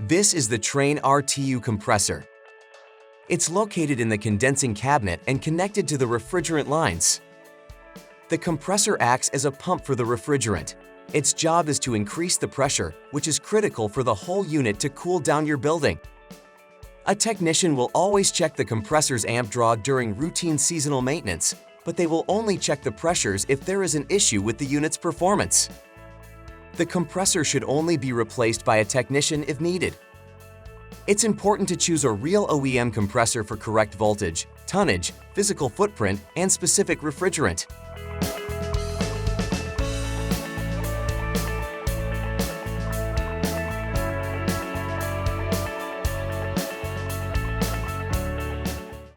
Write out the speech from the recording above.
This is the Trane RTU compressor. It's located in the condensing cabinet and connected to the refrigerant lines. The compressor acts as a pump for the refrigerant. Its job is to increase the pressure, which is critical for the whole unit to cool down your building. A technician will always check the compressor's amp draw during routine seasonal maintenance, but they will only check the pressures if there is an issue with the unit's performance. The compressor should only be replaced by a technician if needed. It's important to choose a real OEM compressor for correct voltage, tonnage, physical footprint, and specific refrigerant.